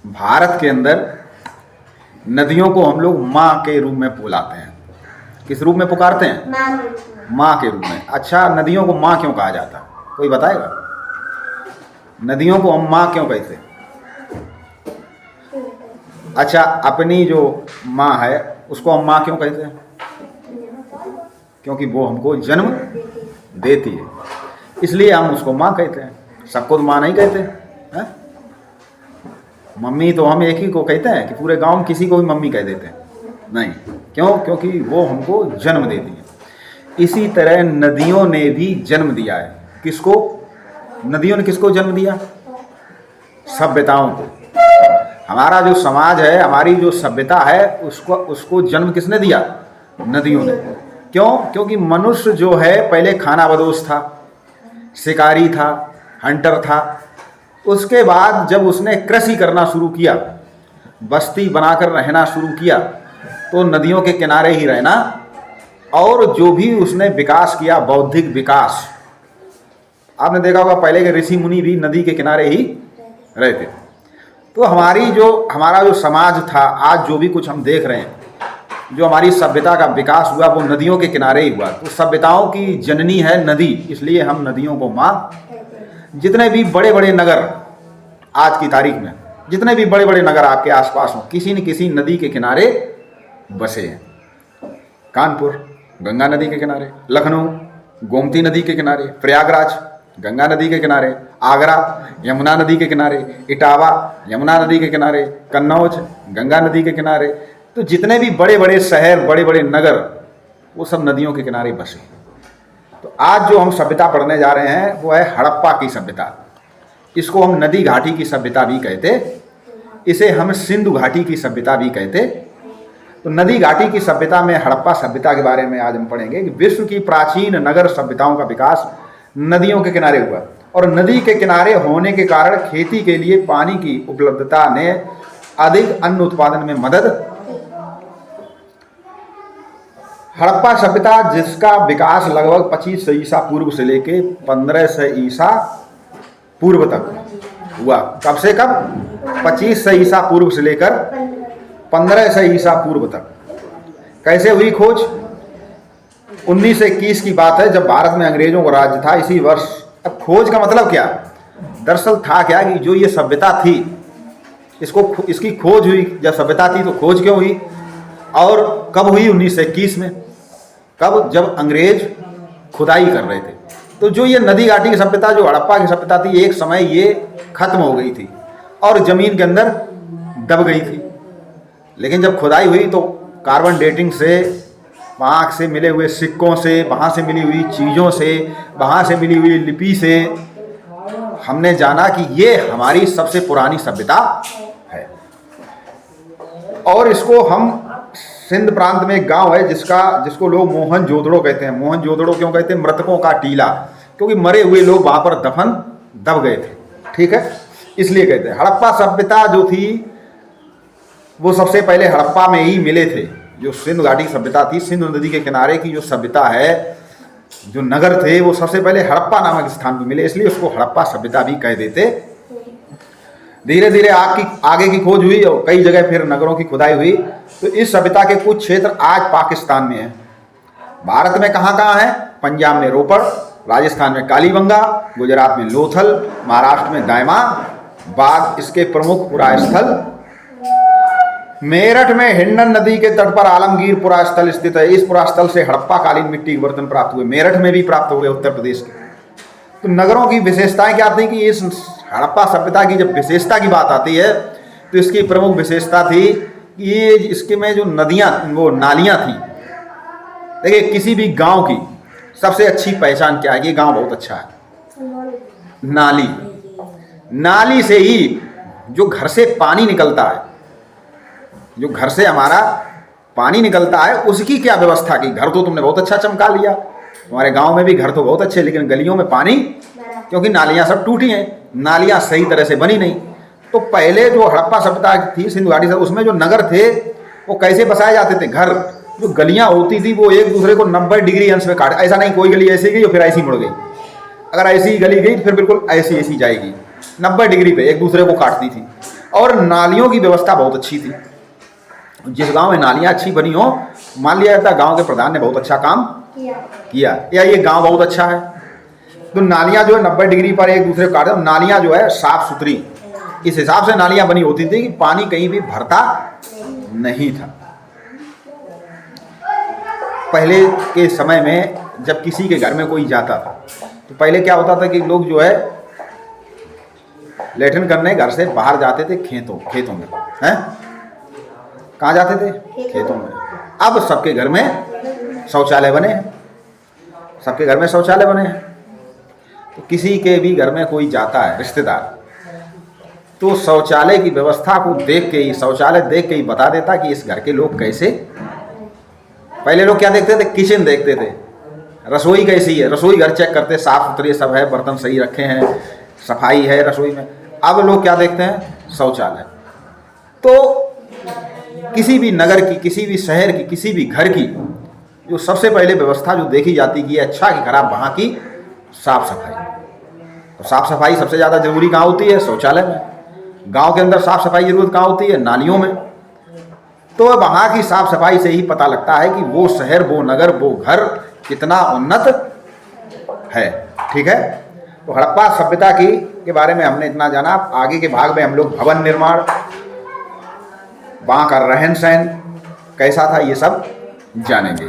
भारत के अंदर नदियों को हम लोग माँ के रूप में बुलाते हैं। किस रूप में पुकारते हैं? माँ के रूप में। अच्छा, नदियों को माँ क्यों कहा जाता है? कोई बताएगा? नदियों को हम माँ क्यों कहते हैं? अच्छा, अपनी जो माँ है उसको हम माँ क्यों कहते हैं? क्योंकि वो हमको जन्म देती है, इसलिए हम उसको माँ कहते हैं। सबको तो माँ नहीं कहते हैं। मम्मी तो हम एक ही को कहते हैं कि पूरे गांव में किसी को भी मम्मी कह देते हैं? नहीं। क्यों? क्योंकि वो हमको जन्म देती है। इसी तरह नदियों ने भी जन्म दिया है। किसको? नदियों ने किसको जन्म दिया? सभ्यताओं को। हमारा जो समाज है, हमारी जो सभ्यता है, उसको जन्म किसने दिया? नदियों ने। क्यों? क्योंकि मनुष्य जो है पहले खानाबदोश था, शिकारी था, हंटर था। उसके बाद जब उसने कृषि करना शुरू किया, बस्ती बनाकर रहना शुरू किया, तो नदियों के किनारे ही रहना, और जो भी उसने विकास किया, बौद्धिक विकास, आपने देखा होगा पहले के ऋषि मुनि भी नदी के किनारे ही रहते। तो हमारा जो समाज था, आज जो भी कुछ हम देख रहे हैं, जो हमारी सभ्यता का विकास हुआ, वो नदियों के किनारे ही हुआ। तो सभ्यताओं की जननी है नदी, इसलिए हम नदियों को माँ। जितने भी बड़े बड़े नगर आज की तारीख में, जितने भी बड़े बड़े नगर आपके आसपास हों, किसी न किसी नदी के किनारे बसे हैं। कानपुर गंगा नदी के किनारे, लखनऊ गोमती नदी के किनारे, प्रयागराज गंगा नदी के किनारे, आगरा यमुना नदी के किनारे, इटावा यमुना नदी के किनारे, कन्नौज गंगा नदी के किनारे। तो जितने भी बड़े बड़े शहर, बड़े बड़े नगर, वो सब नदियों के किनारे बसे। तो आज जो हम सभ्यता पढ़ने जा रहे हैं वो है हड़प्पा की सभ्यता। इसको हम नदी घाटी की सभ्यता भी कहते, इसे हम सिंधु घाटी की सभ्यता भी कहते। तो नदी घाटी की सभ्यता में हड़प्पा सभ्यता के बारे में आज हम पढ़ेंगे कि विश्व की प्राचीन नगर सभ्यताओं का विकास नदियों के किनारे हुआ, और नदी के किनारे होने के कारण खेती के लिए पानी की उपलब्धता ने अधिक अन्न उत्पादन में मदद। हड़प्पा सभ्यता जिसका विकास लगभग 2500 ईसा पूर्व से लेके 1500 ईसा पूर्व तक हुआ। कब से कब? 2500 ईसा पूर्व से लेकर 1500 ईसा पूर्व तक। कैसे हुई खोज? 1921 की बात है, जब भारत में अंग्रेजों का राज्य था, इसी वर्ष। अब खोज का मतलब क्या? दरअसल था क्या कि जो ये सभ्यता थी, इसकी खोज हुई। जब सभ्यता थी तो खोज क्यों हुई, और कब हुई? 1921 में। कब? जब अंग्रेज खुदाई कर रहे थे। तो जो ये नदी घाटी की सभ्यता, जो हड़प्पा की सभ्यता थी, एक समय ये खत्म हो गई थी और जमीन के अंदर दब गई थी। लेकिन जब खुदाई हुई तो कार्बन डेटिंग से, वहाँ से मिले हुए सिक्कों से, वहाँ से मिली हुई चीज़ों से, वहाँ से मिली हुई लिपि से हमने जाना कि ये हमारी सबसे पुरानी सभ्यता है। और इसको हम सिंध प्रांत में एक गांव है जिसको लोग मोहनजोदड़ो कहते हैं। मोहनजोदड़ो क्यों कहते हैं? मृतकों का टीला, क्योंकि मरे हुए लोग वहाँ पर दब गए थे। ठीक है, इसलिए कहते हैं। हड़प्पा सभ्यता जो थी वो सबसे पहले हड़प्पा में ही मिले थे। जो सिंधु घाटी की सभ्यता थी, सिंधु नदी के किनारे की जो सभ्यता है, जो नगर थे, वो सबसे पहले हड़प्पा नामक स्थान पर मिले, इसलिए उसको हड़प्पा सभ्यता भी कह देते। धीरे धीरे आगे की खोज हुई और कई जगह फिर नगरों की खुदाई हुई। तो इस सभ्यता के कुछ क्षेत्र आज पाकिस्तान में है। भारत में कहाँ कहाँ है? पंजाब में रोपड़, राजस्थान में कालीबंगा, गुजरात में लोथल, महाराष्ट्र में दायमा बाग इसके प्रमुख पुरा स्थल। मेरठ में हिंडन नदी के तट पर आलमगीर पुरा स्थल स्थित है। इस पुरा स्थल से हड़प्पा कालीन मिट्टी के बर्तन प्राप्त हुए। मेरठ में भी प्राप्त हुए, उत्तर प्रदेश के। तो नगरों की विशेषताएं क्या थी कि इस हड़प्पा सभ्यता की जब विशेषता की बात आती है तो इसकी प्रमुख विशेषता थी कि ये इसके में जो नदियाँ, वो नालियाँ थी। देखिए, किसी भी गांव की सबसे अच्छी पहचान क्या है? ये गांव बहुत अच्छा है। नाली से ही जो घर से पानी निकलता है, जो घर से हमारा पानी निकलता है, उसकी क्या व्यवस्था की? घर तो तुमने बहुत अच्छा चमका लिया, हमारे गांव में भी घर तो बहुत अच्छे, लेकिन गलियों में पानी, क्योंकि नालियां सब टूटी हैं, नालियां सही तरह से बनी नहीं। तो पहले जो हड़प्पा सभ्यता थी सिंधु घाटी से, उसमें जो नगर थे वो कैसे बसाए जाते थे? घर, जो गलियां होती थी वो एक दूसरे को 90 डिग्री अंश में काट, ऐसा नहीं कोई गली ऐसी गई और फिर ऐसी मुड़ गई। अगर ऐसी गली गई फिर बिल्कुल ऐसी जाएगी, 90 डिग्री पे एक दूसरे को काटती थी। और नालियों की व्यवस्था बहुत अच्छी थी। जिस गांव में नालियां अच्छी बनी हो, मान लिया जाता गांव के प्रधान ने बहुत अच्छा काम किया या ये गांव बहुत अच्छा है, तो नालियां जो है 90 डिग्री पर एक दूसरे को काट, नालियां जो है साफ सुथरी, इस हिसाब से नालियां बनी होती थी कि पानी कहीं भी भरता नहीं था। पहले के समय में जब किसी के घर में कोई जाता था तो पहले क्या होता था कि लोग जो है लेटरिन करने घर से बाहर जाते थे खेतों में, हैं? कहाँ जाते थे? खेतों में। अब सबके घर में शौचालय बने हैं, सबके घर में शौचालय बने हैं। तो किसी के भी घर में कोई जाता है रिश्तेदार, तो शौचालय की व्यवस्था को देख के ही, शौचालय देख के ही बता देता कि इस घर के लोग कैसे। पहले लोग क्या देखते थे? किचन देखते थे, रसोई कैसी है, रसोई घर चेक करते, साफ सुथरे सब है, बर्तन सही रखे हैं, सफाई है रसोई में। अब लोग क्या देखते हैं? शौचालय। तो किसी भी नगर की, किसी भी शहर की, किसी भी घर की जो सबसे पहले व्यवस्था जो देखी जाती कि अच्छा कि खराब, वहाँ की साफ सफाई। तो साफ सफाई सबसे ज़्यादा जरूरी कहाँ होती है? शौचालय में। गांव के अंदर साफ सफाई जरूरत कहाँ होती है? नालियों में। तो वहाँ की साफ सफाई से ही पता लगता है कि वो शहर, वो नगर, वो घर कितना उन्नत है। ठीक है, तो हड़प्पा सभ्यता के बारे में हमने इतना जाना। आगे के भाग में हम लोग भवन निर्माण, वहाँ का रहन सहन कैसा था, ये सब जानेंगे।